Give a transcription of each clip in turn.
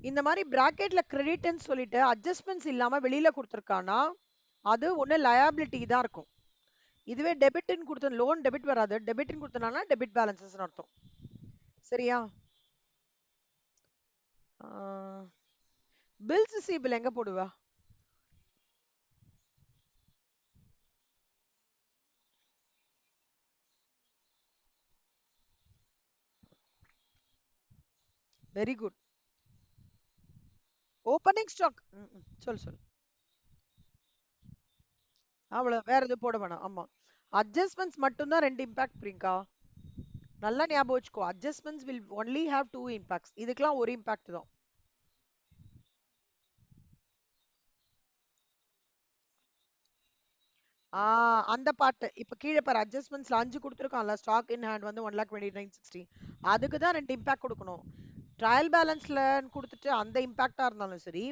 இந்த மாதிரி பிராக்கெட்ல கிரெடிட்னு சொல்லிட்டு அட்ஜஸ்ட்மெண்ட்ஸ் இல்லாம வெளியில கொடுத்துருக்கானா அது ஒண்ணு லயபிலிட்டி தான் இருக்கும். இதுவே டெபிட்னு கொடுத்த லோன் டெபிட் வராது. டெபிட்னு கொடுத்தனால டெபிட் பேலன்சஸ் அர்த்தம். சரியா? பில்ஸ் ரிசீவபிள் எங்க போடுவா? Very good. Opening stock. சொல்லு சொல்லு. அவ்வளவு வேற எதுவும் போட வேணாம். ஆமா. அட்ஜஸ்ட்மெண்ட்ஸ் மட்டும்தான் ரெண்டு இம்பாக்ட் பிரிங்கா. நல்லா ஞாபகம் வச்சுக்கோ. Adjustments will only have two impacts. இதுக்கெல்லாம் ஒரு இம்பாக்ட் தான். அந்த பார்ட் இப்ப கீழே பாரு அட்ஜஸ்ட்மெண்ட்ஸ்ல 5 கொடுத்துருக்கான்ல. ஸ்டாக் இன் ஹேண்ட் வந்து 1,29,60. அதுக்கு தான் ரெண்டு இம்பாக்ட் கொடுக்கணும். ட்ரையல் பேலன்ஸ்ல கொடுத்துட்டு அந்த இம்பாக்டா இருந்தாலும் சரி,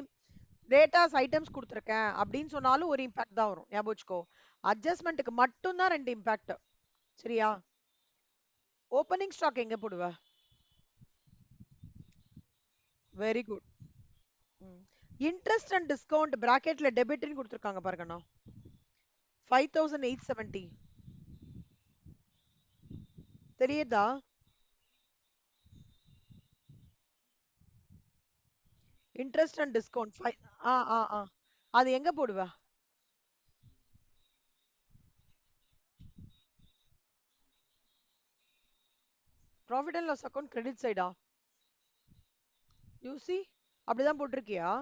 டேட்டாஸ் ஐட்டம்ஸ் கொடுத்துருக்கேன் அப்படின்னு சொன்னாலும் ஒரு இம்பாக்ட் தான் வரும். ஞாபகம் வச்சுக்கோ. அட்ஜஸ்ட்மெண்ட்டுக்கு மட்டும் தான் ரெண்டு இம்பாக்ட். சரியா? ஓப்பனிங் ஸ்டாக் எங்க போடுவ? Very good. Interest and discount பிராக்கெட்ல டெபிட்னு கொடுத்துருக்காங்க பாருங்கண்ணா. 5,870 தெரியுதா? இன்ட்ரெஸ்ட் அண்ட் டிஸ்கவுண்ட் ஆ ஆ ஆ அது எங்க போடுவ? Profit and loss account credit சைடா? யூசி அப்படிதான் போட்டிருக்கியா?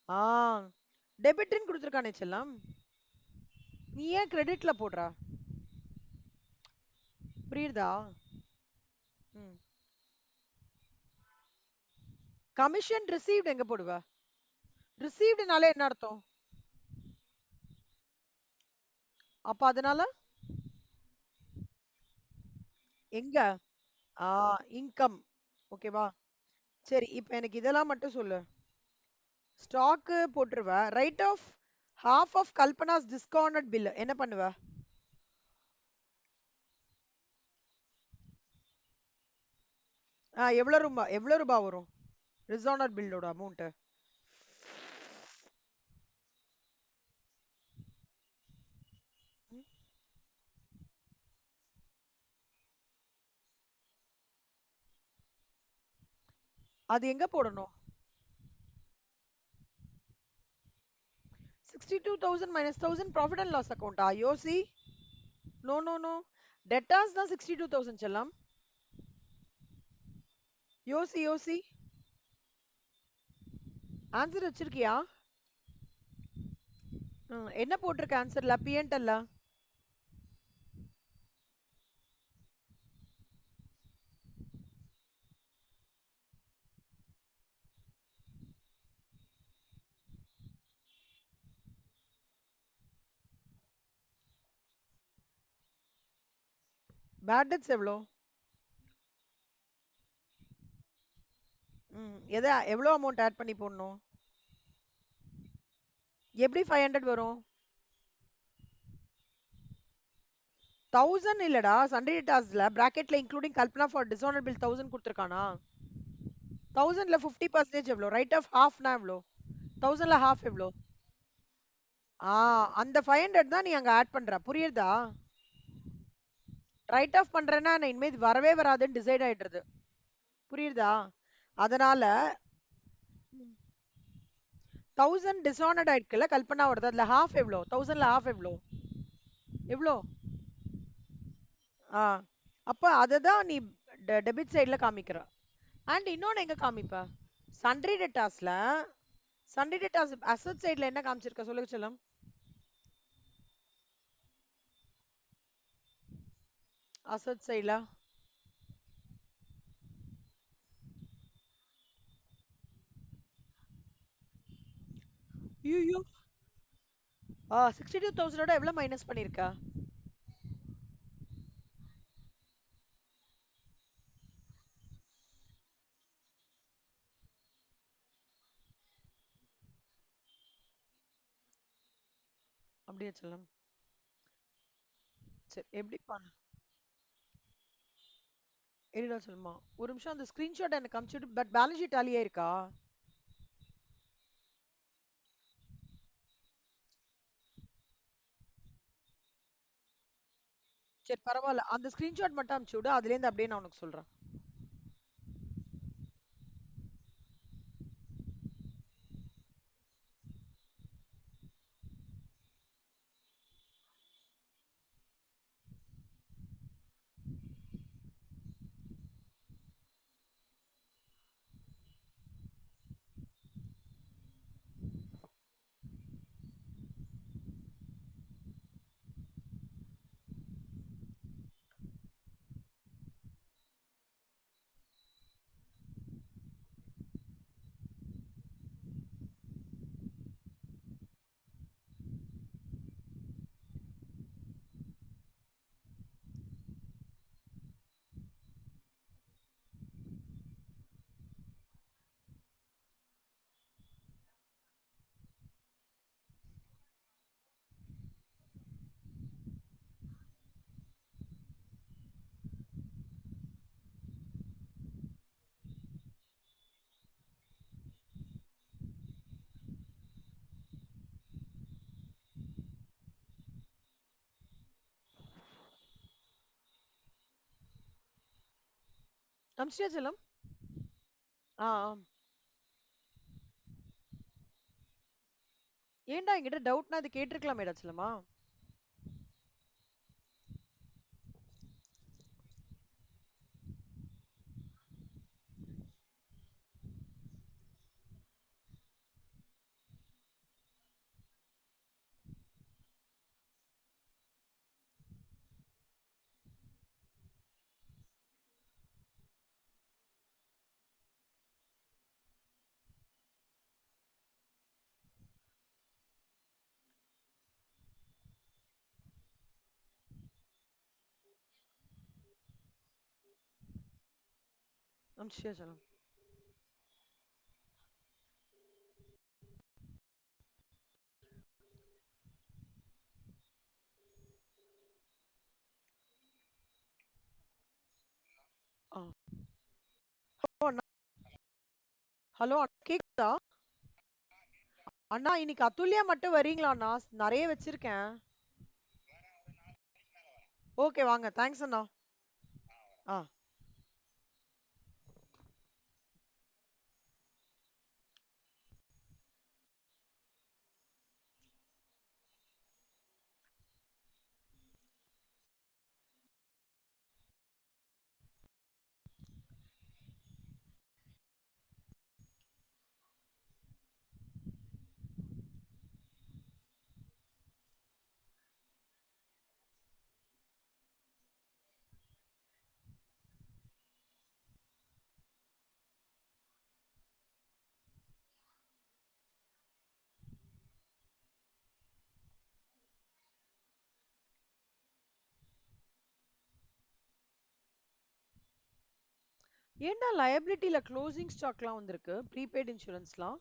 ஆ டெபிட்னு கொடுத்துருக்கானே செல்லம். நீ ஏன் கிரெடிட்ல போடுற? புரியுதா? ம். கமிஷன் ரிசீவ்ட் எங்க போடுவ? ரிசீவ்டுனாலே என்ன அர்த்தம்? அப்ப அதனால எங்க? ஆ இன்கம். ஓகேவா? சரி இப்ப எனக்கு இதெல்லாம் மட்டும் சொல்லு. ஸ்டாக் போட்டுருவ. Write off half off Kalpana's discounted bill என்ன பண்ணுவ? எவ்வளவு ரூபாய் வரும் டிஸ்கவுண்டட் பில்லோட அமௌண்ட்? அது எங்க போடணும்? 62,000 minus 1,000 profit and loss account. யோசி. No no no. டெட்டாஸ் தான் 62,000 செல்லம். யோசி யோசி. ஆன்சர் வச்சிருக்கியா? என்ன போட்டிருக்க ஆன்சர்ல? பிஎன்டல்ல பேட் டெட்ஸ் எவ்வளோ? எவ்வளோ அமௌண்ட் ஆட் பண்ணி போடணும்? எப்படி 500 வரும்? 1000 இல்லடா. சண்டே டேட்டாஸ்ல பிராக்கெட்ல including Kalpana for dishonour bill 1000 கொடுத்துருக்கானா? 1000ல 50% எவ்வளோ? ரைட் ஆஃப் ஹாஃப்னா எவ்வளோ? 1000ல ஹாஃப் எவ்வளோ? ஆ அந்த 500 தான் நீ அங்க ஆட் பண்ற. புரியுதா? ரைட் ஆஃப் பண்றேன்னா நான் இனிமேல் இது வரவே வராதுன்னு டிசைட் ஆயிடுறது. புரியுதா? அதனால 1000 டிஸ்ஆனர்ட் ஆயிடுக்குல்ல கல்பனா வருது. அதுல ஹாஃப் எவ்வளோ? 1000ல ஹாஃப் எவ்வளோ? எவ்வளோ? ஆ அப்ப அதை தான் நீ டெபிட் சைடுல காமிக்கிற. அண்ட் இன்னொன்னு எங்க காமிப்ப? சன்ட்ரி டெட்டாஸ்ல சன்ட்ரி டெட்டாஸ் அசட் சைடுல என்ன காமிச்சிருக்க சொல்லுங்க செல்லம். அசட் சைடுல ஐயோ 62,000ஓட எவ்வளவு மைனஸ் பண்ணிருக்க? அப்படியே செல்லம். சரி எப்படி பண்ண இருடா செல்லம்மா. ஒரு நிமிஷம் அந்த ஸ்கிரீன்ஷாட் எனக்கு அனுப்பிச்சுட்டு பட் பேலன்ஸ் ஷீட் டாலியே இருக்கா? சரி பரவாயில்ல. அந்த ஸ்கிரீன்ஷாட் மட்டும் அனுப்பிச்சு விடு. அதுலேருந்து அப்படியே நான் உனக்கு சொல்றேன். அனுப்பிச்சிட்டியா செல்லம்? ஆ ஆ. ஏன்டா என்கிட்ட டவுட்னா இது கேட்டிருக்கலாமேடா செல்லம்மா. அனுப்பிச்சிட்டியா செல்லம்? ஆ. ஹலோ அண்ணா. ஹலோ அண்ணா கேக்குதா? அண்ணா இன்னைக்கு அத்துல்யா மட்டும் வரீங்களா அண்ணா? நிறைய வச்சிருக்கேன். ஓகே வாங்க. தேங்க்ஸ் அண்ணா. ஆ. ஏன்டா லயபிலிட்டில க்ளோசிங் ஸ்டாக்லாம் வந்திருக்கு? ப்ரீபெய்ட் இன்சூரன்ஸ்லாம்,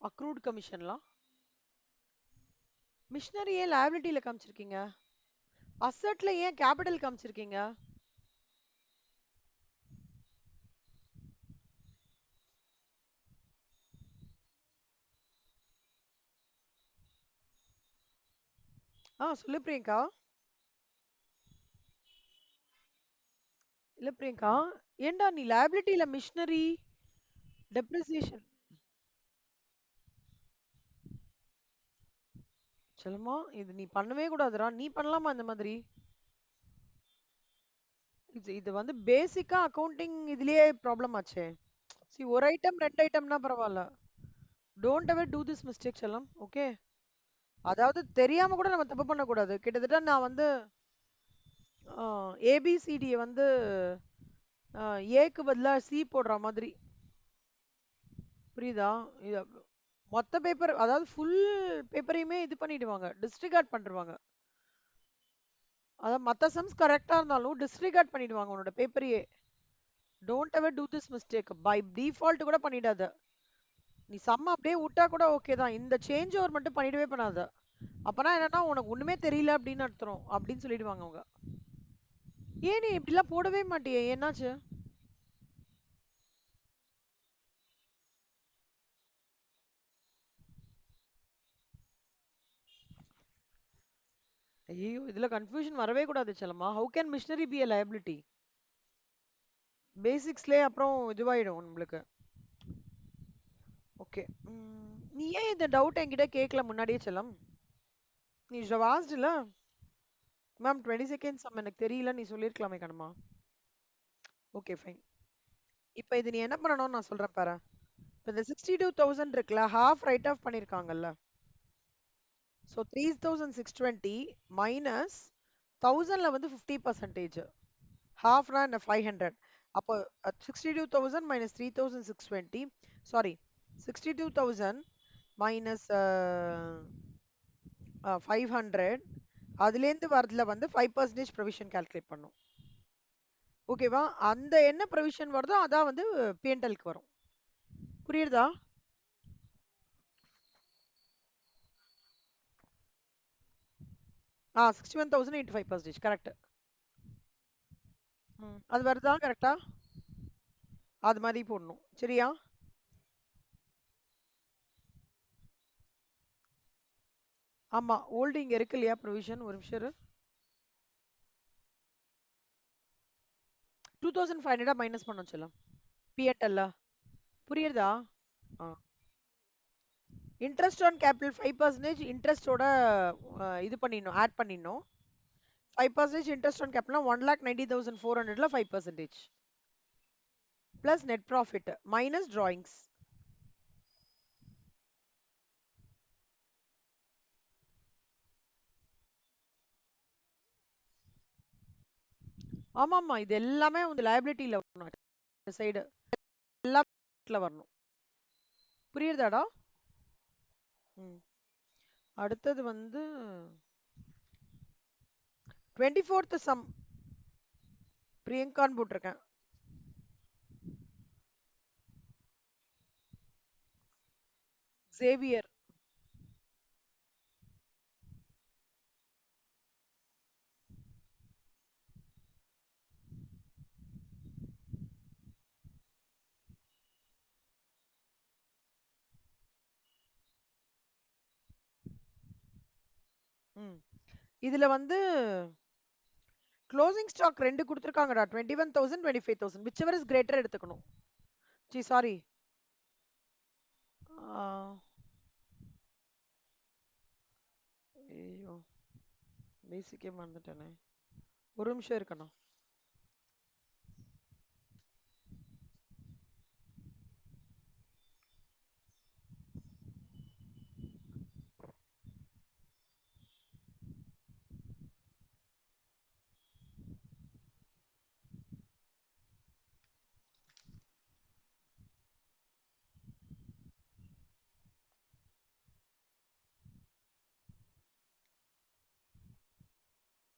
அக்ரூட் கமிஷன்லாம். மிஷினரி ஏன் லயபிலிட்டில காமிச்சிருக்கீங்க? அசெட்ல ஏன் கேபிட்டல் காமிச்சிருக்கீங்க? சொல்லு பிரியங்கா. இல்ல பிரியங்கா, ஏன்டா நீ லயபிலிட்டில மிஷினரி டெப்ரிசியேஷன் செல்லம்மா, இது நீ பண்ணவே கூடாதுடா. நீ பண்ணலாமா இந்த மாதிரி? இது இது வந்து பேசிக்கா அக்கவுண்டிங் இதுலயே ப்ராப்ளம் ஆச்சே. ஒரு ஐட்டம் ரெண்டு ஐட்டம்னா பரவாயில்ல. Don't ever do this mistake செல்லம். ஓகே. அதாவது தெரியாம கூட நம்ம தப்பு பண்ணக்கூடாது. கிட்டத்தட்ட நான் வந்து ஏபிசிடியை வந்து ஏக்கு பதிலா சி போடுற மாதிரி. புரியுதா? இது மொத்த பேப்பர் அதாவது ஃபுல் பேப்பரையுமே இது பண்ணிடுவாங்க, டிஸ்ரிகார்ட் பண்ணிடுவாங்க. அதாவது மற்ற சம்ஸ் கரெக்டா இருந்தாலும் டிஸ்ரிகார்ட் பண்ணிடுவாங்க உன்னோட பேப்பரையே. Don't ever do this mistake. By default கூட பண்ணிடாத. நீ சம் அப்படியே விட்டா கூட ஓகே தான். இந்த சேஞ்ச் ஓவர் மட்டும் பண்ணிடவே பண்ணாத. அப்பனா என்னன்னா உனக்கு ஒண்ணுமே தெரியல அப்படின்னு அர்த்தம் அப்படின்னு சொல்லிடுவாங்க அவங்க. ஏன் நீ இப்படிலாம் போடவே மாட்டியே, என்னாச்சு? ஐயோ, இதுல கன்ஃபியூஷன் வரவே கூடாது செல்லம்மா. How can machinery be a liability? பேசிக்ஸ்லயே அப்புறம் இதுவாயிடும் நம்மளுக்கு. ஓகே. நீ ஏன் இந்த டவுட் என்கிட்ட கேட்கல முன்னாடியே செல்லம்? நீ வாஸ்ட்ல மேம் 20 செகண்ட்ஸ் எனக்கு தெரியல நீ சொல்லிருக்கலாமே கண்ணம்மா. Okay fine. இப்போ இது நீ என்ன பண்ணணும்னு நான் சொல்றேன் பாரு. இப்போ இந்த 62,000 இருக்குல்ல, ஹாஃப் ரைட் ஆஃப் பண்ணிருக்காங்கல்ல. ஸோ 3,620 மைனஸ் 1000ல வந்து 50%. ஹாஃப்னா என்ன 500. அப்போ 62,000 மைனஸ் 3,620, சாரி 62,000 மைனஸ் 500, அதுலேருந்து வரதுல வந்து 5% ப்ரொவிஷன் கால்குலேட் பண்ணும். ஓகேவா? அந்த என்ன ப்ரொவிஷன் வருதோ அதான் வந்து பிஎன்எல்க்கு வரும். புரியுதா? 61,000 இன்ட்டு 5% கரெக்ட். அது வருதா கரெக்டா? அது மாதிரி போடணும் சரியா? ஆமா, ஹோல்டிங் இருக்கு இல்லையா ப்ரொவிஷன், ஒரு நிமிஷம். 2,500 மைனஸ் பண்ணோம் செல்லம் பிஎன்எல்ல. புரியுதா? இன்ட்ரெஸ்ட் ஆன் கேபிட்டல் 5% இன்ட்ரெஸ்டோட இது பண்ணிடணும், ஆட் பண்ணிடணும். 5% இன்ட்ரெஸ்ட் ஆன் கேபிட்டல் 1,90,400ல 5% plus net profit minus drawings. ஆமாமா, இது எல்லாமே வந்து லைபிலிட்டியில வரணும். சைடு எல்லாம் வரணும். புரியுதாடா? ம். அடுத்தது வந்து 24th சம் பிரியங்கான்னு போட்டிருக்கேன். சேவியர். இதுல வந்து க்ளோசிங் ஸ்டாக் ரெண்டு கொடுத்துருக்காங்கடா, 21,000 25,000, விச் எவர் இஸ் கிரேட்டர் எடுத்துக்கணும். ஜி சாரி, ஐயோ பேசிக்கே மறந்துட்டேனே, ஒரு நிமிஷம் இருக்கணும்.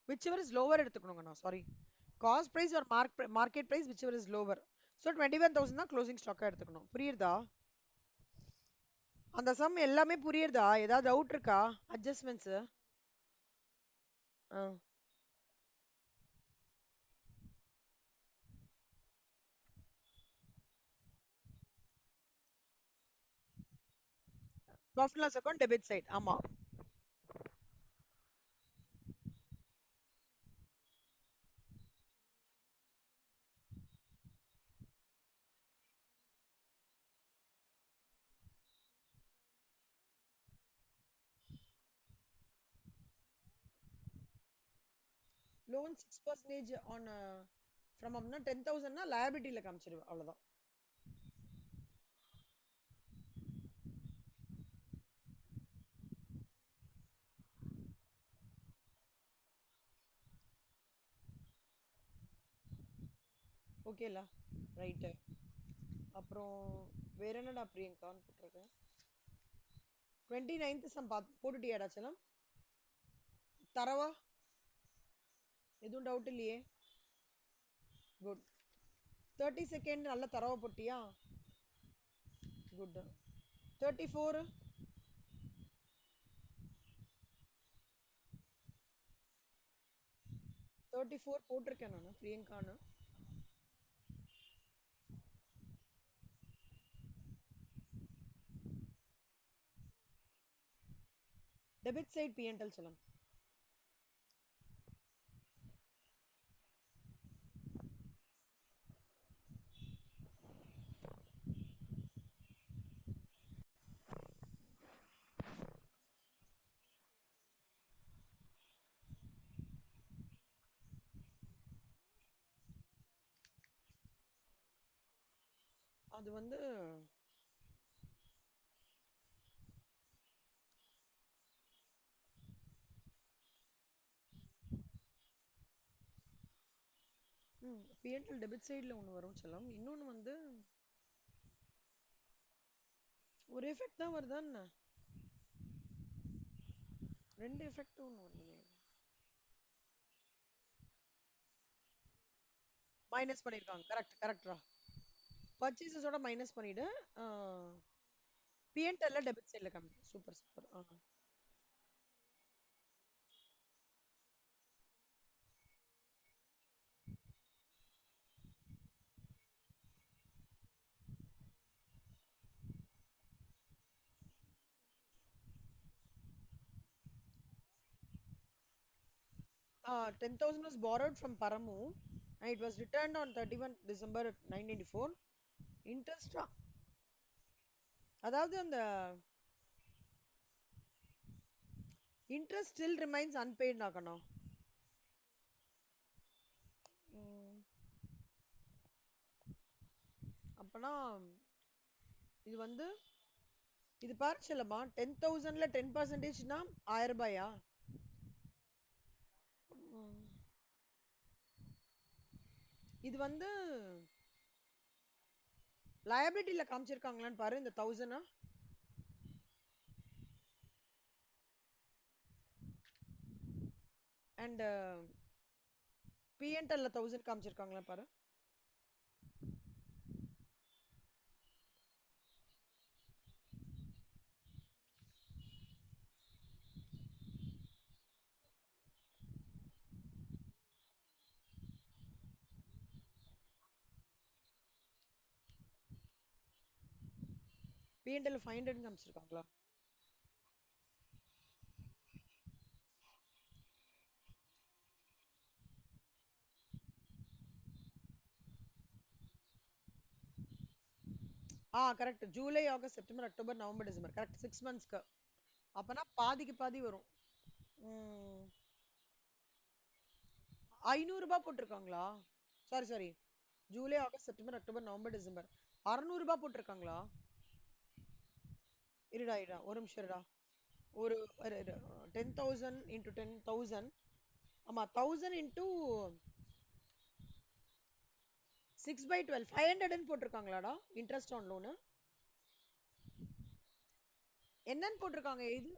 விச் எவர் இஸ் லோவர் எடுத்துக்கணுங்கண்ணா, sorry. Cost price or market price whichever is lower. So 21,000 தான் க்ளோசிங் ஸ்டாக்காக எடுத்துக்கணும். புரியுதா? அந்த சம் எல்லாமே புரியுதா? ஏதாவது டவுட் இருக்கா? Adjustments. Profit loss account debit side. ஆமா. லோன் 6% ஆன் ஃப்ரம் அப்படின்னா 10,000னா லயபிலிட்டியில் காமிச்சிருவேன், அவ்வளோதான். ஓகேல, ரைட்டு. அப்புறம் வேற என்னடா பிரியங்கான்னு போட்டிருக்கேன். 29th சம் போட்டுட்டியாடா செல்லம்? தரவா? எதுவும் டவுட் இல்லையே? குட். 32nd நல்ல தரவா போட்டியா? குட். 34 34 போட்டிருக்கேன் நான் பிரியங்கான்னு. டெபிட் சைட் பிஎன்எல் சொல்லுங்க. அது வந்து பிஎன்எல் டெபிட் சைடில் ஒன்று வரும் செல்லம். இன்னொன்று வந்து ஒரு எஃபெக்ட் தான் வருதா என்ன? ரெண்டு எஃபெக்ட் ஒன்று வருது. மைனஸ் பண்ணியிருக்காங்க. கரெக்ட் கரெக்டா. பர்ச்சேசஸோட மைனஸ் பண்ணிவிடு. பிஎன்எல்ல டெபிட் சைடில் கம்மி. Super super. 10,000 was borrowed from Paramu and it was returned on 31 December 1994. Interest அதாவது அந்த இன்ட்ரெஸ்ட் ஸ்டில் ரிமைன்ஸ் அன்பெய்ட் ஆகணும். அப்பனா இது வந்து இது பாரு செல்லம்மா, 10,000ல 10%னா 1000 ரூபாயா? இது வந்து லயபிலிட்டியில காமிச்சிருக்காங்களான்னு பாரு இந்த 1000. அண்ட் பிஎன்எல்ல 1000 காமிச்சிருக்காங்களா பாரு. பிஎன்எல்ல 500 காமிச்சிருக்காங்களா? Correct. July August September October November December correct 6 மந்த்ஸ்க்கு. அப்பனா பாதிக்கு பாதி வரும். 500 ரூபாய் போட்டிருக்காங்களா? Sorry sorry, July August September October November December 600 ரூபாய் போட்டிருக்காங்களா? இருடா இருடா ஒரு நிமிஷம் இருடா. ஒரு 10,000 இன்டூ 10,000. ஆமா 1000 இன்டூ 6/12 500 போட்டிருக்காங்களாடா இன்ட்ரெஸ்ட் ஆன் லோனு. என்னன்னு போட்டிருக்காங்க? இது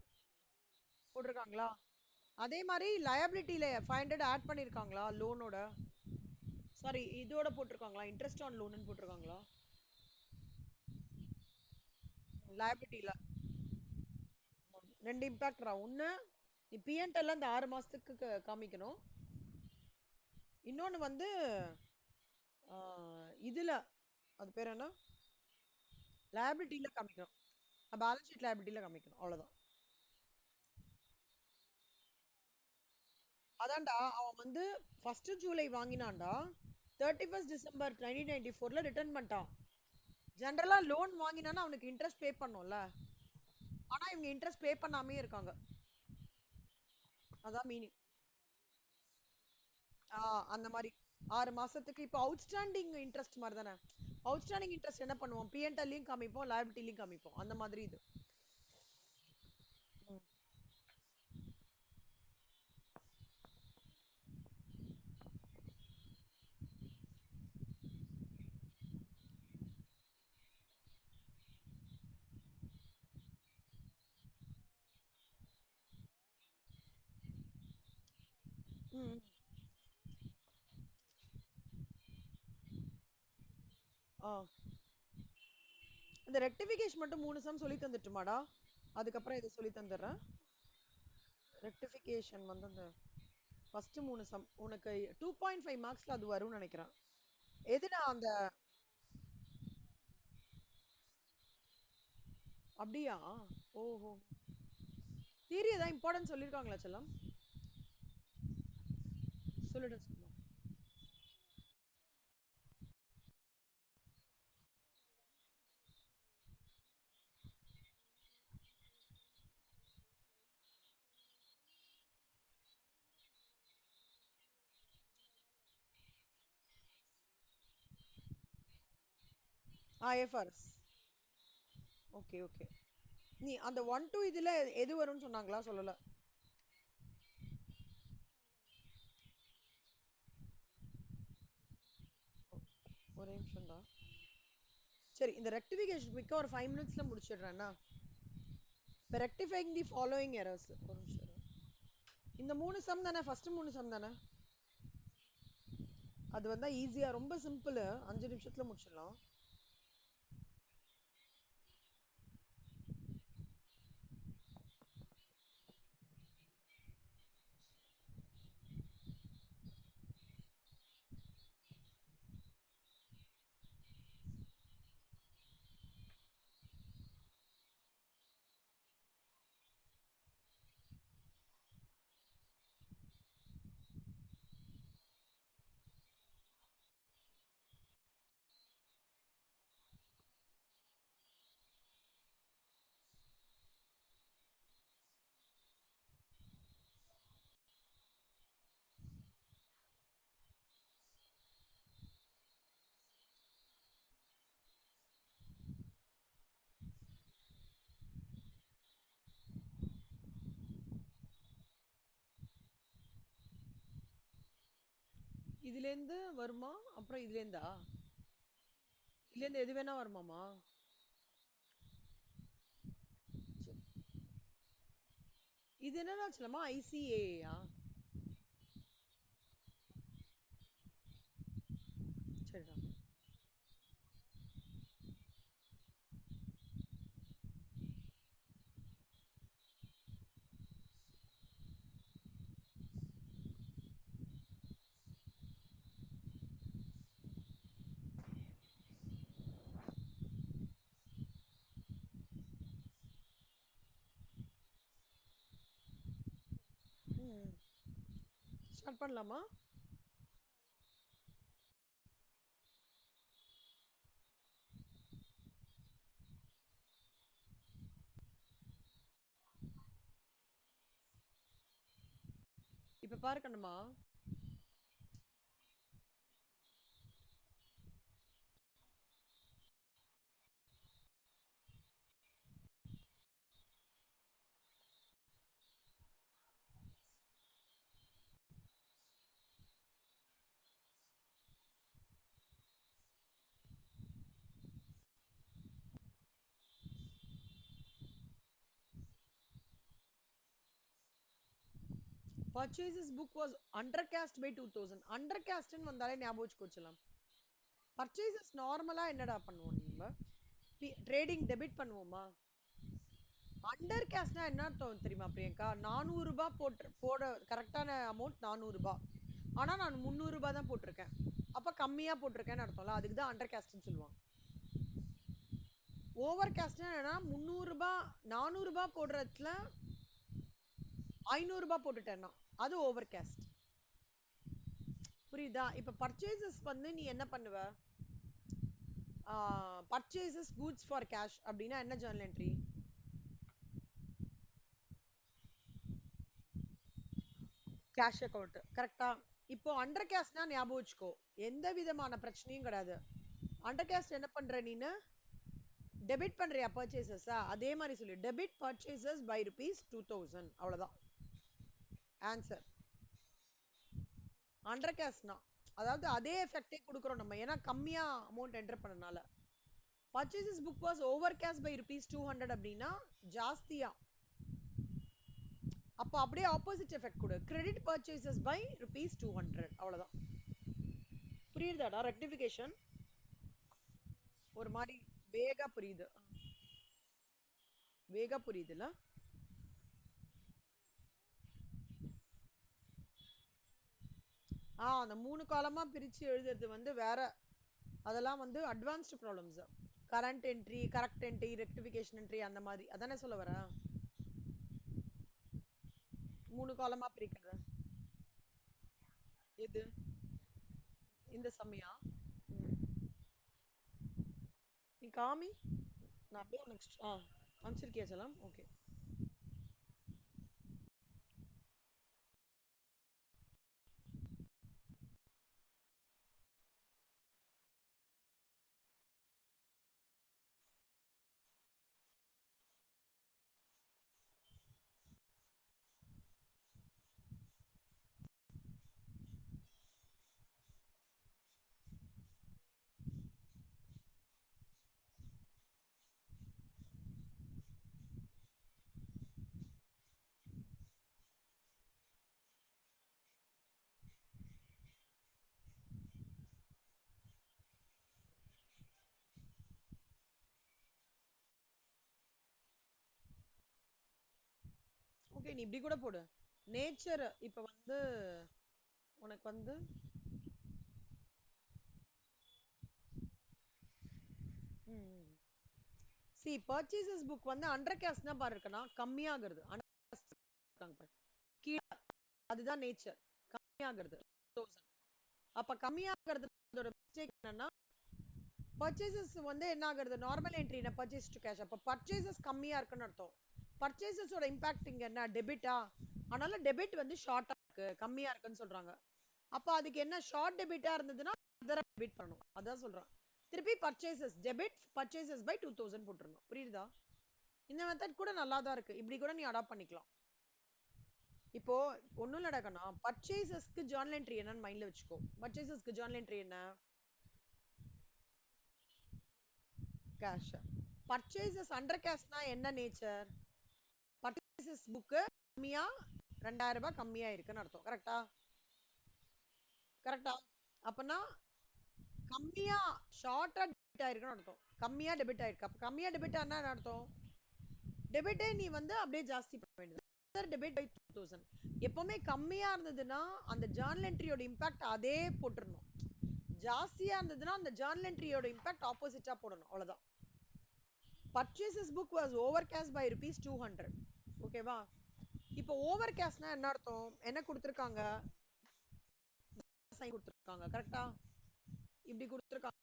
போட்டிருக்காங்களா? அதே மாதிரி லயபிலிட்டியில 500 ஆட் பண்ணிருக்காங்களா லோனோட? சாரி, இதோட போட்டிருக்காங்களா? இன்ட்ரெஸ்ட் ஆன் லோன் போட்டிருக்காங்களா லயபிலிட்டியில? ரெண்டு இம்பாக்ட் ஒன்னு பிஎன்எல் அந்த 6 மாசத்துக்கு காமிக்கணும். இன்னொன்னு வந்து இதுல அது பேர் என்ன, லயபிலிட்டியில காமிக்கணும். பேலன்ஸ் ஷீட் லயபிலிட்டியில காமிக்கணும். அவ்வளவுதான். அதான்டா அவன் வந்து 1 ஜூலை வாங்கினான்டா, 31 டிசம்பர் 1994ல ரிட்டர்ன் பண்ணிட்டான். ஜெனரலா லோன் வாங்கினானா அவனுக்கு இன்ட்ரெஸ்ட் பே பண்ணும்ல. ஆனா இவங்க இன்ட்ரெஸ்ட் பே பண்ணாமே இருக்காங்க. அதான் மீனிங். அந்த மாதிரி 6 மாசத்துக்கு இப்போ அவுட்ஸ்டாண்டிங் இன்ட்ரெஸ்ட் மாதிரி தானே. அவுட்ஸ்டாண்டிங் இன்ட்ரெஸ்ட் என்ன பண்ணுவோம்? பிஎன்எல்லையும் காமிப்போம், லயபிலிட்டிலையும் காமிப்போம். அந்த மாதிரி இது. இந்த ரெக்டிஃபிகேஷன் மட்டும் 3 சம் சொல்லி தந்துட்டுமாடா? அதுக்கப்புறம் இதை சொல்லி தந்துடுறேன். ரெக்டிஃபிகேஷன் வந்து அந்த ஃபர்ஸ்ட் 3 சம் உனக்கு 2.5 மார்க்ஸ்ல அது வரும்னு நினைக்கிறேன். எதுனா அந்த அப்படியா? ஓஹோ. தியரி ஏதாவது இம்பார்ட்டன்ட் சொல்லிருக்காங்களா செல்லம்? சொல்லுடா செல்லம். எஃப்ஆர்எஸ். Okay okay. நீ அந்த 1 2 இதுல எது வரும்னு சொன்னாங்களா? சொல்லல. ஒரே நிமிஷம் தான். சரி, இந்த ரெக்டிஃபிகேஷன் குயிக்கா ஒரு 5 மினிட்ஸ்ல முடிச்சிடுறேன்னா. இப்போ ரெக்டிஃபைங் தி ஃபாலோயிங் எரர்ஸ் ஒரு நிமிஷம் இரு. இந்த 3 சம் தானே? ஃபர்ஸ்ட் 3 சம் தானே? அது வந்தா ஈஸியா ரொம்ப சிம்பிள், 5 நிமிஷத்துல முடிச்சிடலாம். இதுல இருந்து வருமா? அப்புறம் இதுல இருந்தா இதுல இருந்து எது வேணா வருமாமா? சரி. இது என்னன்னா சொல்லமா ஐசிஏயா? சரிடா. ஸ்டார்ட் பண்ணலாமா? இப்ப பாரு கண்ணுமா. Purchases book was undercast by 2000. Undercast ன்னு வந்தாலே ஞாபகம் வச்சுக்கோச்சலாம். Purchases நார்மலா என்னடா பண்ணுவோம் நம்ம? ட்ரேடிங் டெபிட் பண்ணுவோமா? அண்டர் கேஷ்னா என்ன அர்த்தம் தெரியுமா பிரியங்கா? 400 ரூபாய் போட கரெக்டான அமௌண்ட் 400 ரூபாய். ஆனா நான் 300 ரூபாய் தான் போட்டிருக்கேன். அப்ப கம்மியா போட்டிருக்கேன்னு அர்த்தம்ல. அதுக்கு தான் அண்டர் கேஸ்ட்னு சொல்லுவாங்க. ஓவர் கேஸ்ட்னா என்னன்னா 300 ரூபாய் 400 ரூபாய் போடுறதுல 500 ரூபாய் போட்டுட்டேன்னா அது ஓவர் கேஸ்ட். புரியுதா? இப்ப பர்ச்சேசஸ் வந்து நீ என்ன பண்ணுவ? பர்ச்சேசஸ் கூட்ஸ் ஃபார் கேஷ் அப்படின்னா என்ன ஜர்னல் என்ட்ரி? கேஷ் அக்கௌண்ட் கரெக்டா? இப்போ அண்டர் கேஷ்னா ஞாபகம் வச்சுக்கோ, எந்த விதமான பிரச்சனையும் கிடையாது. அண்டர் கேஷ் என்ன பண்ற நீனு? டெபிட் பண்றியா பர்ச்சேசஸா? அதே மாதிரி சொல்லு, டெபிட் பர்ச்சேசஸ் பை rupees 2000. அவ்வளவுதான் ஆன்சர். அண்டர் கேஷ்னா அதாவது அதே எஃபெக்டே கொடுக்குறோம் நம்ம, ஏன்னா கம்மியா அமௌண்ட் என்டர் பண்ணனால. Purchases book was over cash by rupees 200 அப்படின்னா ஜாஸ்தியா. அப்போ அப்படியே ஆப்போசிட் எஃபெக்ட் கொடு, கிரெடிட் பர்ச்சேசஸ் பை rupees 200. அவ்வளவுதான். புரியுதாடா? ரெக்டிஃபிகேஷன் ஒரு மாதிரி வேகா புரியுது. வேகா புரியுதுல்ல? அந்த 3 காலமா பிரிச்சு எழுதுறது வந்து வேற. அதெல்லாம் வந்து advanced problems. Current entry, correct entry, rectification entry அந்த மாதிரி. அதானே சொல்ல வர? 3 காலமா பிரிக்கிறது. எது? இந்த சம்மையா? நீ காமி. நான் அப்படியே நெக்ஸ்ட் அனுப்பிச்சிருக்கியா செல்லாம்? ஓகே. ஓகே, நீ இப்படி கூட போடு. நேச்சர் இப்ப வந்து உனக்கு வந்து சி பர்ச்சேசஸ் புக் வந்து அண்டர் கேஷ் தான் பாரு இருக்குன்னா கம்மியாகிறது. கீழே அதுதான் நேச்சர். கம்மியாகிறது 1000. அப்ப கம்மியாகிறதோட மிஸ்டேக் என்னன்னா பர்ச்சேசஸ் வந்து என்ன ஆகுறது? Normal entry purchase to cash. அப்ப பர்ச்சேசஸ் கம்மியா இருக்குன்னு அர்த்தம். பர்ச்சேசஸோட இம்பாக்ட் இங்க என்ன? டெபிட்டா? அதனால டெபிட் வந்து ஷார்ட்டா இருக்கு, கம்மியா இருக்குன்னு சொல்றாங்க. அப்ப அதுக்கு என்ன? ஷார்ட் டெபிட்டா இருந்ததுன்னா டெபிட் பண்ணணும். அதான் சொல்றேன். திருப்பி பர்ச்சேசஸ் டெபிட் பர்ச்சேசஸ் பை 2000 போட்டுருணும். புரியுதா? இந்த மெத்தட் கூட நல்லா தான் இருக்கு. இப்படி கூட நீ அடாப்ட் பண்ணிக்கலாம். இப்போ ஒண்ணும் இல்லடா, பர்ச்சேசஸ்க்கு ஜர்னல் என்ட்ரி என்னன்னு மைண்ட்ல வச்சுக்கோ. பர்ச்சேசஸ்க்கு ஜர்னல் என்ட்ரி என்ன? கேஷ். பர்ச்சேசஸ் அண்டர் கேஷ்னா என்ன நேச்சர்? பர்ச்சேசஸ் புக் கம்மியா 2000 ரூபாய் கம்மியா இருக்குன்னு அர்த்தம். கரெக்டா? கரெக்டா? அப்பனா கம்மியா ஷார்ட்டா டெபிட் ஆயிருக்குன்னு அர்த்தம். கம்மியா டெபிட் ஆயிருக்கு. அப்ப கம்மியா டெபிட் ஆனா என்ன அர்த்தம்? டெபிட்டே நீ வந்து அப்படியே ஜாஸ்தி பண்ண வேண்டியது. Debit by 2000. எப்பவுமே கம்மியா இருந்ததுன்னா அந்த ஜர்னல் என்ட்ரியோட இம்பாக்ட் அதே போட்டுறணும். ஜாஸ்தியா இருந்ததுன்னா அந்த ஜர்னல் என்ட்ரியோட இம்பாக்ட் ஆப்போசிட்டா போடணும். அவ்வளவுதான். Purchases book was over cash by rupees 200. ஓகேவா? இப்போ ஓவர் கேஷ்னா என்ன அர்த்தம்? என்ன கொடுத்திருக்காங்க? சைன் கொடுத்திருக்காங்க. கரெக்டா? இப்படி கொடுத்திருக்காங்க.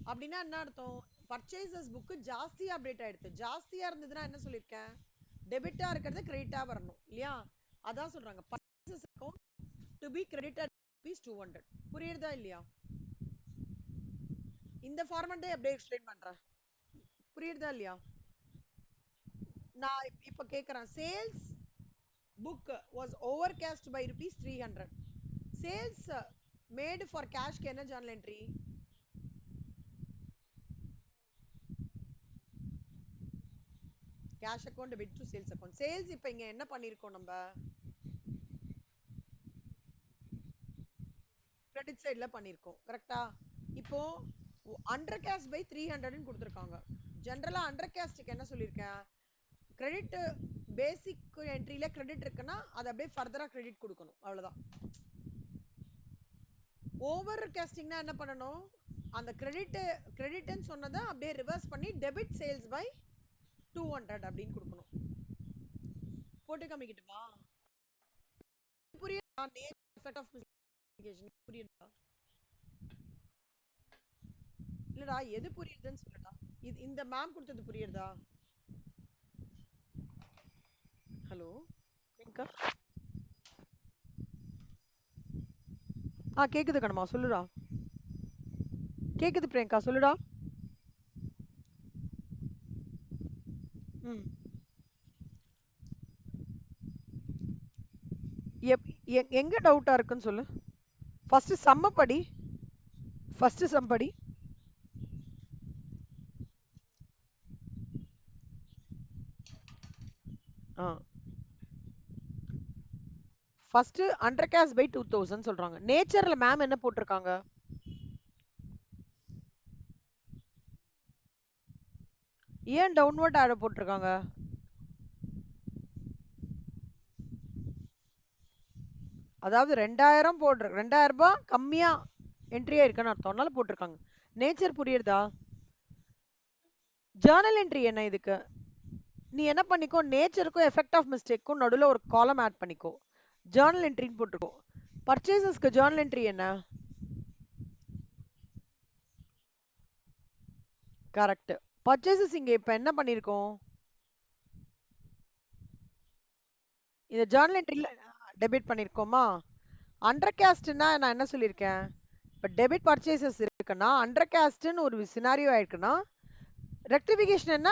அப்படின்னா என்ன அர்த்தம்? பர்ச்சேசஸ் புக் ஜாஸ்தியா அப்டேட் ஆயிடுது. ஜாஸ்தியா இருந்ததுன்னா என்ன சொல்லிருக்கேன்? டெபிட்டா இருக்கிறது கிரெடிட்டா வரணும் இல்லையா? அதான் சொல்றாங்க. Purchases account to be credited rupees 200. புரியுதா இல்லையா? இந்த ஃபார்மட்டை அப்படியே எக்ஸ்பிளைன் பண்றேன். புரியுதா இல்லையா? நான் இப்ப கேக்குறேன். Sales book was over cast by rupees 300. Sales made for கேஷ்க்கு என்ன journal entry? Cash account debit to sales account. Sales இப்போ இங்க என்ன பண்ணிருக்கோம்? நம்ம கிரெடிட் சைடுல பண்ணிருக்கோம். கரெக்டா? இப்போ அண்டர் கேஷ் பை 300 கொடுத்துருக்காங்க. ஜென்ரலா அண்டர் கேஸ்ட்க்கு என்ன சொல்லியிருக்கேன்? கிரெடிட் பேசிக் என்ட்ரியில கிரெடிட் இருக்குன்னா அதை அப்படியே ஃபர்தரா கிரெடிட் கொடுக்கணும். அவ்வளவுதான். ஓவர் கேஸ்டிங்னா என்ன பண்ணணும்? அந்த கிரெடிட்னு சொன்னதை அப்படியே ரிவர்ஸ் பண்ணி டெபிட் சேல்ஸ் பை 200 அப்படின்னு கொடுக்கணும். போட்டு காமிக்கிட்டுமா? புரியுதா? எஃபெக்ட் ஆஃப் புரியுதா? இல்லடா, எது புரியுதுன்னு சொல்லுடா. இந்த மேம் கொடுத்தது புரியுதா? ஹலோ பிரியங்கா. கேக்குது கண்ணம்மா, சொல்லுடா. கேக்குது பிரியங்கா, சொல்லுடா. ம். எங்க டவுட்டா இருக்குன்னு சொல்லு. ஃபர்ஸ்ட் சம்ம படி. ஃபர்ஸ்ட் சம் படி. ஃபர்ஸ்ட் அண்டர் கேஷ் பை 2000 சொல்றாங்க. நேச்சர்ல மேம் என்ன போட்டிருக்காங்க? ஏன் டவுன்வர்ட் ஆரோ போட்டிருக்காங்க? அதாவது 2000 போடுற 2000 ரூபாய் கம்மியா என்ட்ரியா இருக்குன்னு அர்த்தம், அதனால போட்டிருக்காங்க. நேச்சர் புரியுறதா? ஜேர்னல் என்ட்ரி என்ன இதுக்கு? நீ என்ன பண்ணிக்கோ, நேச்சருக்கும் எஃபெக்ட் ஆஃப் மிஸ்டேக்கும் நடுவில் ஒரு காலம் ஆட் பண்ணிக்கோ, ஜேர்னல் என்ட்ரின்னு போட்டுக்கோ. பர்ச்சேசஸ்க்கு ஜேர்னல் என்ட்ரி என்ன? கரெக்ட். பர்ச்சேசஸ் இங்க இப்ப என்ன பண்ணிருக்கோம், இந்த ஜேர்னல் என்ட்ரில டெபிட் பண்ணிருக்கோமா? அண்டர் கேஸ்ட்னா நான் என்ன சொல்லியிருக்கேன், இப்போ டெபிட் பர்ச்சேசஸ் இருக்குன்னா அண்டர் கேஸ்ட்னு ஒரு சினாரியோ ஆயிருக்குன்னா ரெக்டிஃபிகேஷன் என்ன,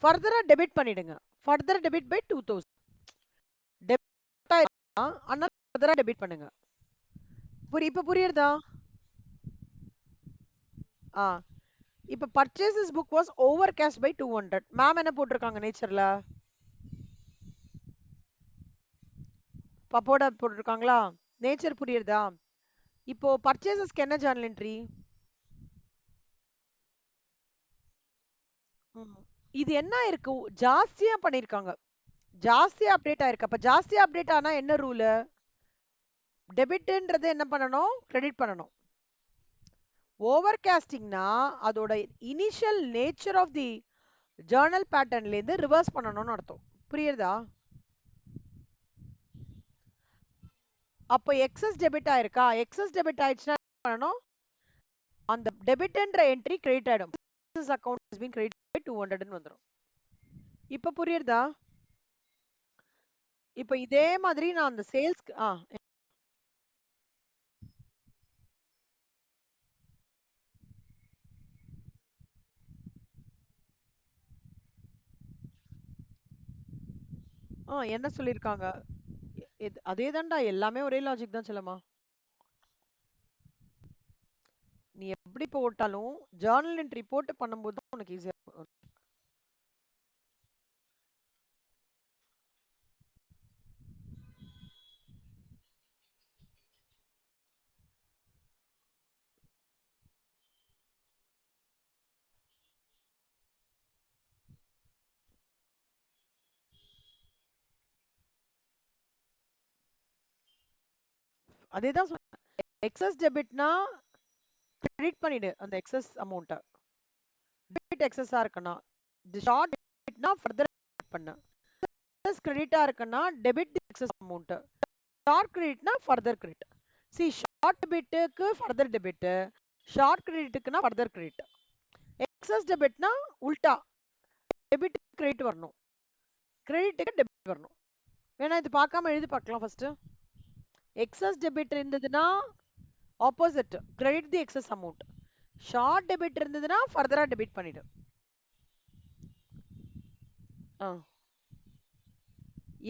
ஃபர்தரா டெபிட் பண்ணிடுங்க. ஃபர்தர் டெபிட் பை 2000 டெபிட் ஆயிருக்குன்னா அதனால ஃபர்தரா டெபிட் பண்ணுங்க. இப்ப புரியுறதா? ஆ இப்ப purchases book was over cash by 200. Ma'am என்ன போட்டிருக்காங்க நேச்சர்ல? பப்போடா போட்டிருக்காங்களா? நேச்சர் புரியுறதா? இப்போ பர்ச்சேசஸ்க்கு என்ன ஜேர்னல் என்ட்ரி? இது என்ன இருக்கு, ஜாஸ்தியா பண்ணிருக்காங்க, ஜாஸ்தியா அப்டேட் ஆயிருக்கு. அப்ப ஜாஸ்தியா அப்டேட் ஆனா என்ன ரூல்? டெபிட்ன்றது என்ன பண்ணணும், கிரெடிட் பண்ணணும். ஓவர் காஸ்டிங்னா அதோட initial nature of the journal பேட்டர்ன்ல இருந்து ரிவர்ஸ் பண்ணணும்னு அர்த்தம். புரியுறதா? அப்போ எக்ஸஸ் டெபிட் ஆயிருக்கா, எக்ஸஸ் டெபிட் ஆயிடுச்சுன்னா என்ன பண்ணணும், அந்த டெபிட்ன்ற என்ட்ரி கிரெடிட் ஆயிடும். this account has been credited by 200 ன்னு வந்துரும். இப்ப புரியுறதா? இப்ப இதே மாதிரி நான் அந்த சேல்ஸ்க்கு என்ன சொல்லிருக்காங்க? அதே தான்டா, எல்லாமே ஒரே லாஜிக் தான் செல்லமா. நீ எப்படி போட்டாலும் ஜேர்னல் என்ட்ரி போட்டு பண்ணும்போது தான் உனக்கு ஈஸியா இருக்கும். அதே தான் சொன்னேன். எக்ஸஸ் டெபிட்னா கிரெடிட் பண்ணிடு அந்த எக்ஸஸ் அமௌண்ட்டை. டெபிட் எக்ஸஸா இருக்குன்னா ஷார்ட் டெபிட்னா ஃபர்தர் பண்ணு, எக்ஸஸ் கிரெடிட்டா இருக்குன்னா டெபிட் எக்ஸஸ் அமௌண்ட், ஷார்ட் கிரெடிட்னா ஃபர்தர் கிரெடிட். சி ஷார்ட் டெபிட்டுக்கு ஃபர்தர் டெபிட், ஷார்ட் கிரெடிட்டுக்குனா ஃபர்தர் கிரெடிட். எக்ஸஸ் டெபிட்னா உல்டா, டெபிட் கிரெடிட் வரணும், கிரெடிட்டுக்கு டெபிட் வரணும். வேணா இது பார்க்காம எழுதி பார்க்கலாம் ஃபர்ஸ்ட். எக்ஸஸ் டெபிட் இருந்ததுன்னா opposite, credit the excess amount. Short debit இருந்ததுன்னா ஃபர்தரா டெபிட் பண்ணிடு.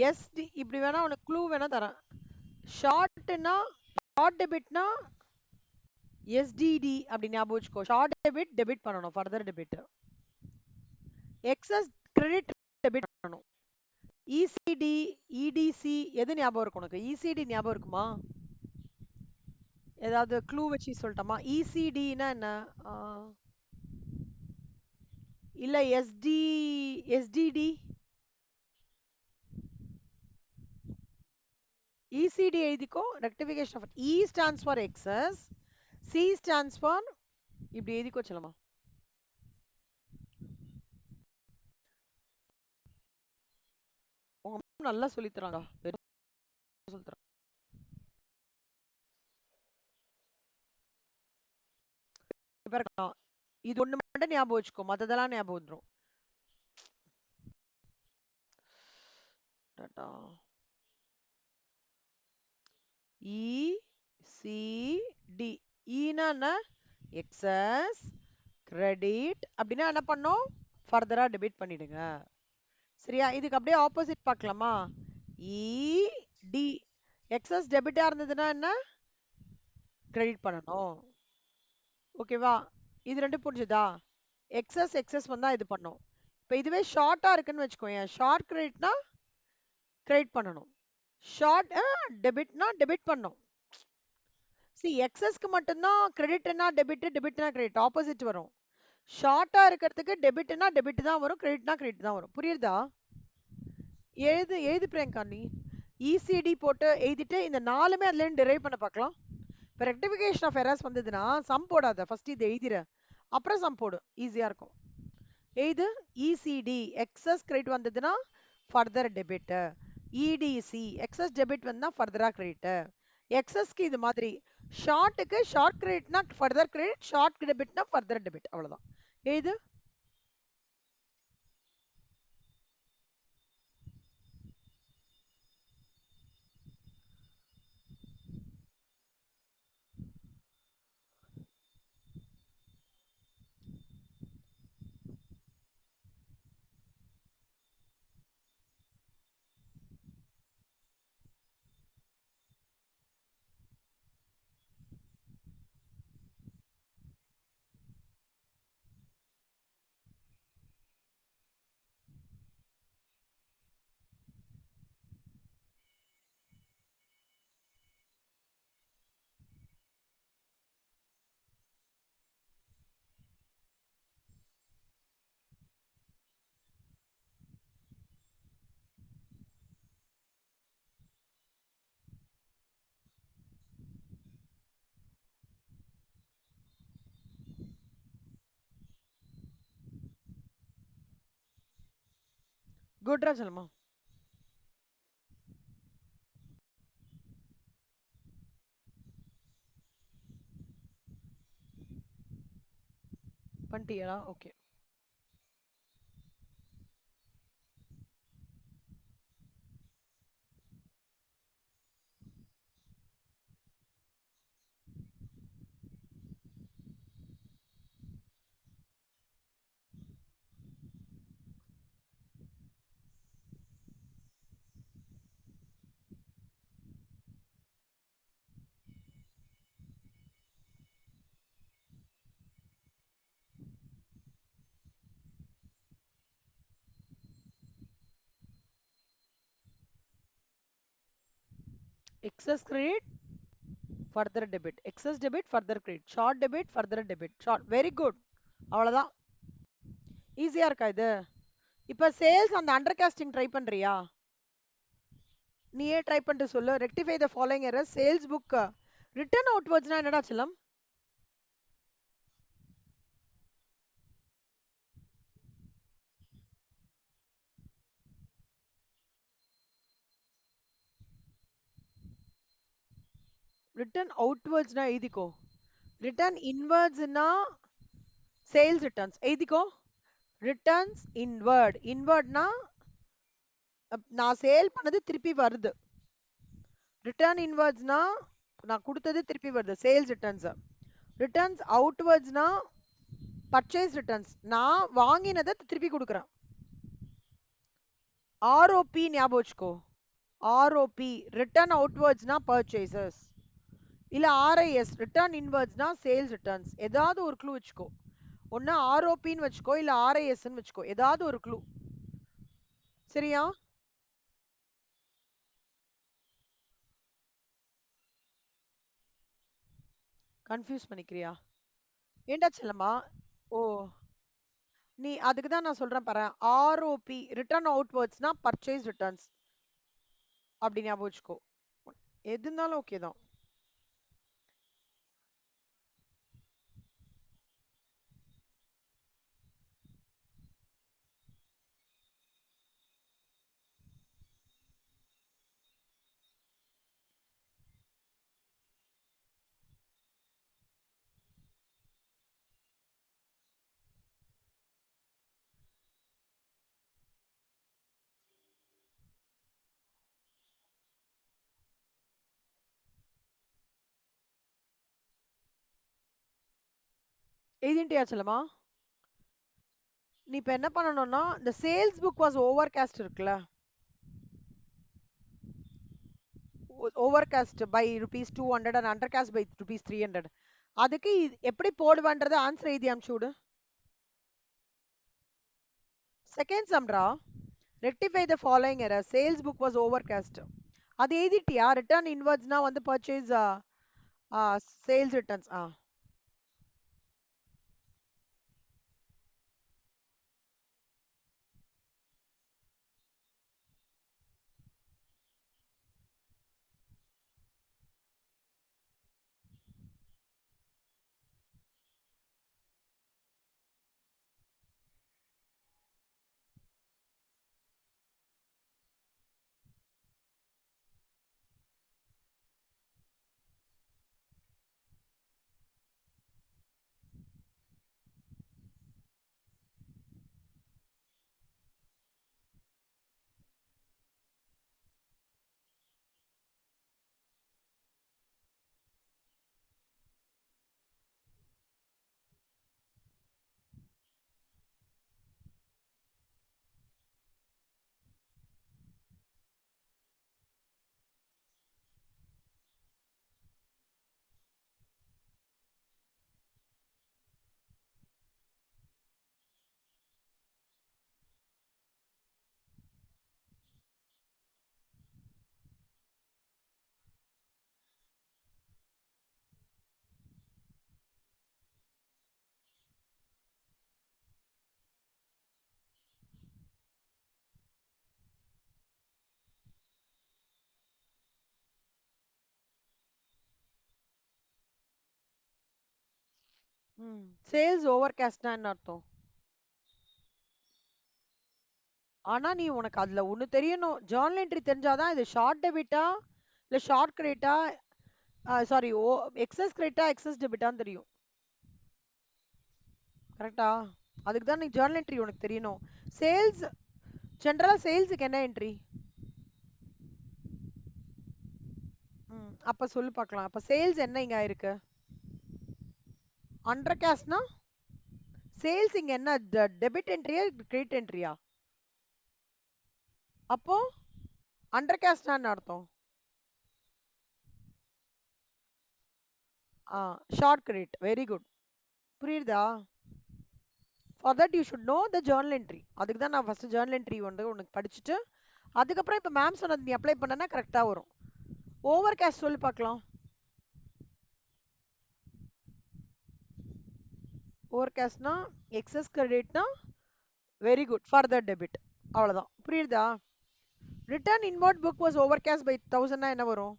எஸ் இப்படி வேணா உனக்கு க்ளூ வேணா தரேன். ஷார்ட்னா ஷார்ட் டெபிட்னா எஸ்டிடி அப்படி ஞாபகம் வச்சுக்கோ. ஷார்ட் டெபிட் டெபிட் பண்ணணும், further debit. Excess credit debit பண்ணணும். இசிடி இடிசி எது ஞாபகம் இருக்கும் உனக்கு? இசிடி ஞாபகம் இருக்குமா? ஏதாவது க்ளூ வச்சு சொல்லட்டமா? இசிடினா என்ன? இல்ல எஸ்டிடி. இசிடி எழுதிக்கோ. Rectification of E stands for excess, C stands for இப்படி எழுதிக்கோ சொல்லமா. உங்க நல்லா சொல்லி தராங்க, சொல்லி தராங்க. இது ஒண்ணு மட்டும் ஞாபகம் வச்சுக்கோ, மத்ததெல்லாம் ஞாபகம் வந்துரும். இசிடி ஈனா எக்ஸஸ் கிரெடிட் அப்படின்னா என்ன பண்ணோம், ஃபர்தரா டெபிட் பண்ணிடுங்க. சரியா? இதுக்கு அப்படியே ஆப்போசிட் பார்க்கலாமா? இடி எக்ஸஸ் டெபிட்டா இருந்ததுன்னா என்ன, கிரெடிட் பண்ணணும். ஓகேவா? இது ரெண்டு புரிஞ்சுதா? எக்ஸஸ் எக்ஸஸ் வந்தா இது பண்ணும். இப்போ இதுவே ஷார்ட்டா இருக்குன்னு வச்சுக்கோங்க, ஷார்ட் கிரெடிட்னா கிரெடிட் பண்ணணும், ஷார்ட் டெபிட்னா டெபிட் பண்ணும். சி எக்ஸஸ்க்கு மட்டும்தான் கிரெடிட்னா டெபிட், டெபிட்னா கிரெடிட் ஆப்போசிட் வரும். ஷார்ட்டா இருக்கிறதுக்கு டெபிட்னா டெபிட் தான் வரும், கிரெடிட்னா கிரெடிட் தான் வரும். புரியுதா? எழுது எழுது பிரியங்கா நீ. இசிடி போட்டு எழுதிட்டு இந்த 4மே அதுலேருந்து டெரைவ் பண்ண பார்க்கலாம். இப்போ ரெக்டிஃபிகேஷன் ஆஃப் எரர்ஸ் வந்ததுன்னா சம் போடாத, ஃபர்ஸ்ட் இது எழுதிற, அப்புறம் சம் போடு, ஈஸியா இருக்கும். இது இசிடி எக்ஸஸ் கிரெடிட் வந்ததுன்னா further debit, EDC excess debit வந்தா ஃபர்தரா கிரெடிட். எக்ஸஸ்க்கு இது மாதிரி, ஷார்ட்டுக்கு ஷார்ட் கிரெடிட்னா ஃபர்தர் கிரெடிட், ஷார்ட் டெபிட்னா ஃபர்தர் டெபிட், அவ்வளவுதான். இது குட்ரா சொல்லுமா. பண்ணிட்டியா? Okay. Excess credit further debit, excess debit further credit, short debit further debit, short. Very good, அவ்வளவுதான். ஈஸியா இருக்கா இது? இப்ப சேல்ஸ் அந்த அண்டர் காஸ்டிங் ட்ரை பண்றியா? நீயே ட்ரை பண்ணிட்டு சொல்லு. Rectify the following errors. Sales book return அவுட்வர்ட்ஸ்னா என்னடா செல்லம்? ரிட்டர்ன் அவுட்வர்ட்ஸ்னா எழுதிக்கோ. ரிட்டர்ன் இன்வர்ட்ஸ்னா சேல்ஸ் ரிட்டர்ன்ஸ் எழுதிக்கோ. ரிட்டர்ன்ஸ் இன்வர்ட், இன்வர்ட்னா நான் சேல் பண்ணது திருப்பி வருது. ரிட்டர்ன் இன்வர்ட்ஸ்னா நான் கொடுத்தது திருப்பி வருது, சேல்ஸ் ரிட்டர்ன்ஸ். ரிட்டர்ன்ஸ் அவுட்வர்ட்ஸ்னா பர்ச்சேஸ் ரிட்டர்ன்ஸ், நான் வாங்கினதை திருப்பி கொடுக்குறேன். ஆர்ஓபி ஞாபகம் வச்சுக்கோ. ஆர்ஓபி ரிட்டர்ன் அவுட்வர்ட்ஸ்னா பர்ச்சேசஸ், இல்ல ஆர்ஐஎஸ் ரிட்டர்ன் இன்வர்ட்ஸ்னா சேல்ஸ் ரிட்டர்ன்ஸ். ஏதாவது ஒரு க்ளூ வச்சுக்கோ. ஒன்னு ஆர்ஓபின்னு வச்சுக்கோ, இல்ல ஆர்ஐஎஸ்ன்னு வச்சுக்கோ, ஏதாவது ஒரு க்ளூ. சரியா? கன்ஃபியூஸ் பண்ணிக்கிறியா? ஏண்டா செல்லம்மா? ஓ, நீ அதுக்கு தான் நான் சொல்றேன் பாரு. ஆர்ஓபி ரிட்டர்ன் அவுட்வர்ட்ஸ்னா பர்ச்சேஸ் ரிட்டர்ன்ஸ், அப்படி ஞாபகம் வச்சுக்கோ. எது இருந்தாலும் ஓகே தான். எழுதிட்டியா செல்லம்மா? நீ இப்ப என்ன பண்ணணும்னா, இந்த sales book was over cast இருக்குல்ல, over cast by rupees 200 and under cast by rupees 300. அதுக்கு எப்படி போடுவேன்றது ஆன்சர் எழுதி அனுப்பிச்சு விடு. செகண்ட் சம்ரா, rectify the following error. Sales book was over cast, அது எழுதிட்டியா? ரிட்டர்ன் இன்வர்ட்ஸ்னா வந்து பர்ச்சேஸ் சேல்ஸ் ரிட்டர்ன்ஸ். ம். சேல்ஸ் ஓவர்காஸ்ட்னா என்ன அர்த்தம்? ஆனா நீ உனக்கு அதுல ஒண்ணு தெரியணும். ஜர்னல் என்ட்ரி தெரிஞ்சாதான் இது ஷார்ட் டெபிட்டா இல்ல ஷார்ட் கிரெடிட்டா, சாரி, எக்ஸஸ் கிரெடிட்டா எக்ஸஸ் டெபிட்டான்னு தெரியும். கரெக்டா? அதுக்கு தான் நீ ஜர்னல் என்ட்ரி உனக்கு தெரியணும். சேல்ஸ், ஜென்ரலா சேல்ஸுக்கு என்ன என்ட்ரி? அப்ப சொல்லு பார்க்கலாம். அப்ப சேல்ஸ் என்ன இங்க ஆயிருக்கு? அண்டர் கேஷ்னா சேல்ஸ் இங்க என்ன, டெபிட் என்ட்ரியா கிரெடிட் என்ட்ரியா? அப்போ அண்டர் கேஷ்னா என்ன அர்த்தம்? Short credit. Very good. புரியுதா? For that you should know the journal entry. அதுக்கு தான் நான் ஃபர்ஸ்ட் ஜர்னல் என்ட்ரி வந்து உனக்கு படிச்சுட்டு அதுக்கப்புறம் இப்போ மேம் சொன்னது நீ அப்ளை பண்ணனா கரெக்டா வரும். ஓவர் கேஷ் சொல்லி பார்க்கலாம். ஓவர் கேஷ்னா எக்ஸஸ் கிரெடிட்னா வெரி குட் ஃபர்தர் டெபிட். அவ்வளவுதான். புரியுதா? Return inward book was over cash by 1000 என்ன வரும்?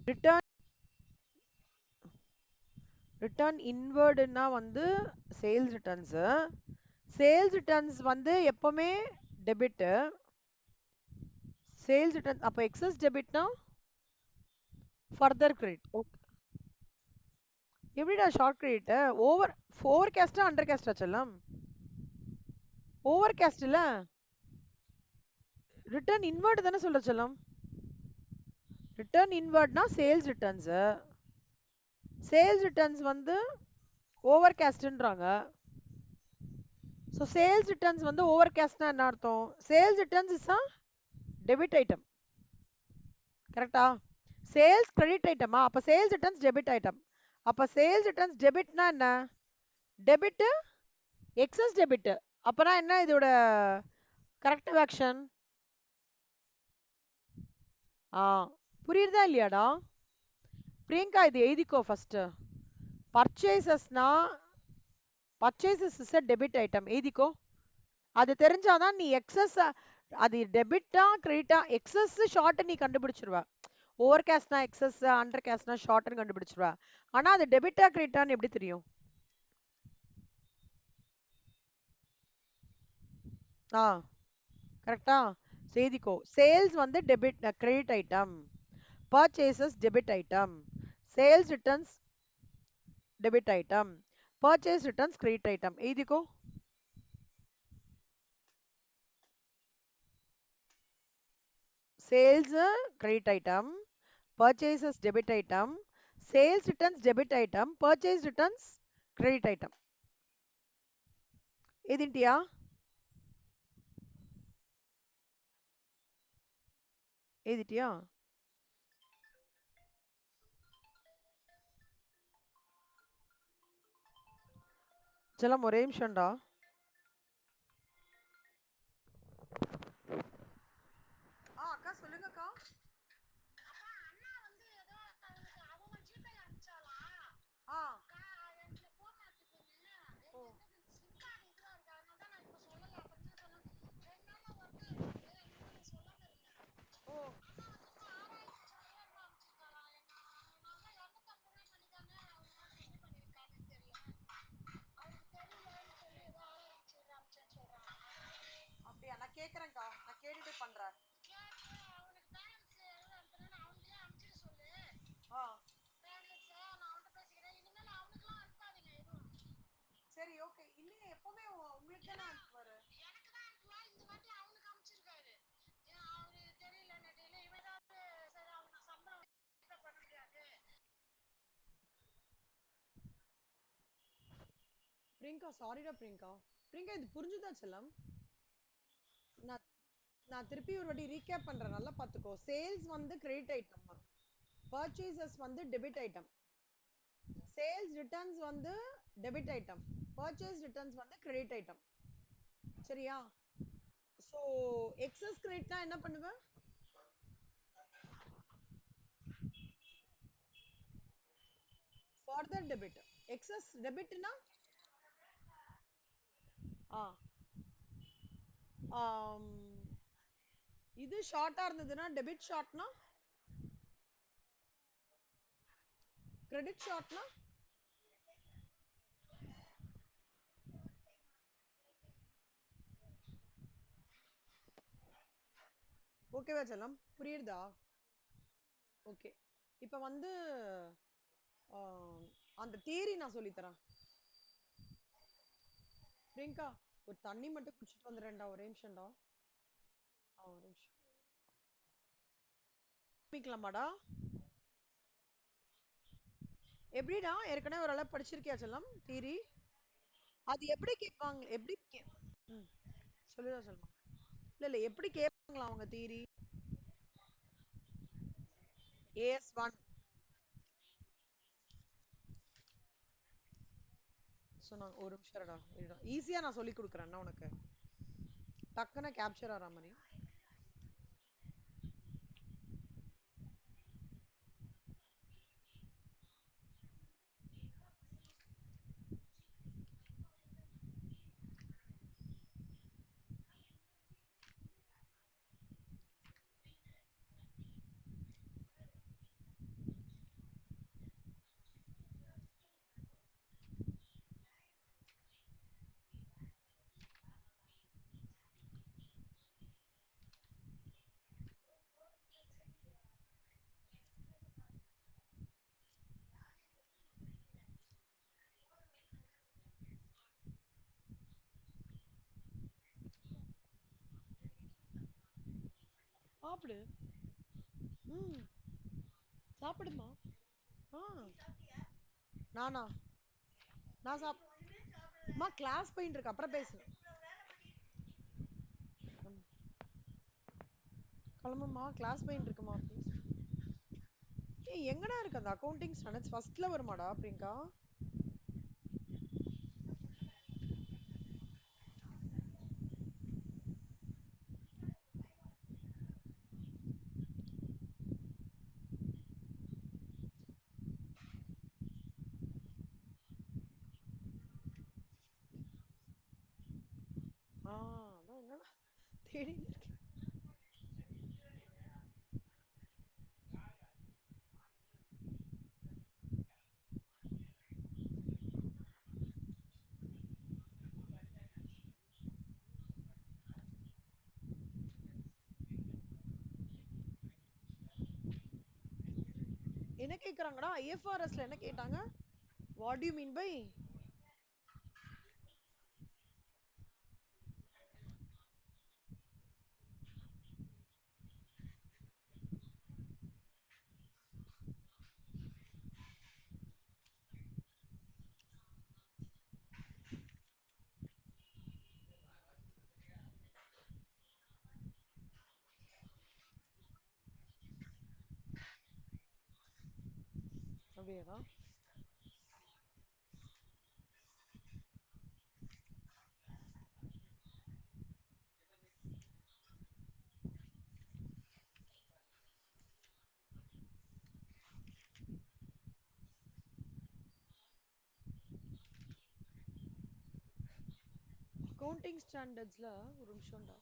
ரிட்டர்ன் ரிட்டர்ன் இன்வர்டுனா வந்து சேல்ஸ் ரிட்டர்ன்ஸ். சேல்ஸ் ரிட்டர்ன்ஸ் வந்து எப்பவுமே டெபிட். சேல்ஸ் ரிட்டர்ன் அப்ப எக்ஸஸ் டெபிட்னா ஃபர்தர் கிரெடிட். எப்படிடா ஷார்ட் கிரெடிட்? ஓவர் ஓவர் கேஸ்டா அண்டர் கேஸ்டா செல்லம்? ஓவர் கேஸ்ட் இல்ல, ரிட்டர்ன் இன்வர்ட் தானே சொல்ற செல்லம். ரிட்டர்ன் இன்வர்ட்னா சேல்ஸ் ரிட்டர்ன்ஸ். சேல்ஸ் ரிட்டர்ன்ஸ் வந்து ஓவர் கேஸ்ட்ன்றாங்க. ஸோ சேல்ஸ் ரிட்டர்ன்ஸ் வந்து ஓவர் கேஸ்ட்னா என்ன அர்த்தம்? Sales returns is a debit item. கரெக்டா? சேல்ஸ் கிரெடிட் ஐட்டமா? அப்ப சேல்ஸ் ரிட்டர்ன்ஸ் டெபிட் ஐட்டம். அப்ப சேல்ஸ் ரிட்டர்ன்ஸ் டெபிட்னா என்ன? Debit excess debit. அப்பனா என்ன இதோட கரெக்டிவ் ஆக்ஷன்? ஆ புரியுதா இல்லையாடா? பிரியங்கா இது எழுதிக்கோ ஃபர்ஸ்ட். பர்ச்சேசஸ்னா purchases is a debit item. எழுதிக்கோ. அது தெரிஞ்சாதான் நீ எக்ஸஸ், அது டெபிட்டா கிரெடிட்டா, எக்ஸஸ் ஷார்ட் நீ கண்டுபிடிச்சிருவ. ஓவர் கேஷ்னா எக்ஸஸ், அண்டர் கேஷ்னா ஷார்ட்னு கண்டுபிடிச்சிருவ. ஆனா அது டெபிட்டா கிரெடிட்டான்னு எப்படி தெரியும்? ஆ கரெக்டா? செய்திக்கோ. சேல்ஸ் வந்து debit credit item, purchases debit item, sales returns debit item, purchase returns credit item. எழுதிக்கோ. Sales credit item, purchases debit item, sales returns debit item, purchase returns credit item. எழுதிட்டியா? எழுதிட்டியா? செல்லம் ஒரே நிமிஷம்டா. அக்கா சொல்லுங்கக்கா. ஆ ஓ ஓ அப்படியா? நான் கேக்குறேன்க்கா, நான் கேட்டுட்டு பண்றேன். ஆ சரி ஓகே. இல்லையே எப்பவுமே உங்களுக்கு தானே அனுப்புவாரு. பிரியங்கா சாரிடா பிரியங்கா. பிரியங்கா இது புரிஞ்சுதா செல்லம்? நான் நான் திருப்பி ஒரு வாட்டி ரீகேப் பண்றேன், நல்லா பாத்துக்கோ. சேல்ஸ் வந்து கிரெடிட் ஐட்டம், பர்ச்சேசஸ் வந்து டெபிட் ஐட்டம், சேல்ஸ் ரிட்டர்ன்ஸ் வந்து டெபிட் ஐட்டம், பர்ச்சேஸ் ரிட்டர்ன்ஸ் வந்து கிரெடிட் ஐட்டம். சரியா? சோ எக்ஸஸ் கிரெடிட்னா என்ன பண்ணுவ? Further debit. எக்ஸஸ் டெபிட்னா ஆ ஆம், இது ஷார்ட்டா இருந்ததுன்னா டெபிட் ஷார்ட்னா கிரெடிட் ஷார்ட்னா ஓகேவா செல்லம் புரியுதா? ஓகே. இப்ப வந்து ஆ, அந்த தியரி நான் சொல்லித் தரேன். பிரியங்கா, ஒரு தண்ணி மட்டும் குடிச்சிட்டு வந்துடுறேன்டா, ஒரே நிமிஷம்டா. ஒரு நிமிஷம். ஆரம்பிக்கலாமாடா? எப்படிடா ஏற்கனவே ஒரு அளவு படிச்சிருக்கியா செல்லம் தியரி? அது எப்படி கேட்பாங்க? ம், சொல்லுடா செல்லம். இல்ல இல்ல எப்படி கேட்பாங்களா அவங்க தியரி? AS1 சொன்னாங்க. ஒரு நிமிஷம் இருடா, இருடா. ஈஸியா நான் சொல்லி கொடுக்குறேன்னா உனக்கு டக்குன்னு கேப்சர் ஆற மாதிரி. சாப்பிடு. ம், சாப்பிடுமா. ஆ, நானா? நான் அம்மா கிளாஸ் போயிட்டு இருக்கு, அப்புறம் பேசு. கிளம்புமா, கிளாஸ் போயிட்டு இருக்குமா ப்ளீஸ். ஏய், எங்கடா இருக்கு அந்த அக்கவுண்டிங் ஸ்டாண்டர்ட்ஸ்? ஃபர்ஸ்ட்ல வருமாடா பிரியங்கா? ஆ, அதான் என்னடா தேடிட்டு இருக்கேன். என்ன கேக்குறாங்கடா? IFRSல என்ன கேட்டாங்க? What do you mean by? அப்படியாடா? அக்கவுண்டிங் ஸ்டாண்டர்ட்ஸ்ல ஒரு நிமிஷம்டா.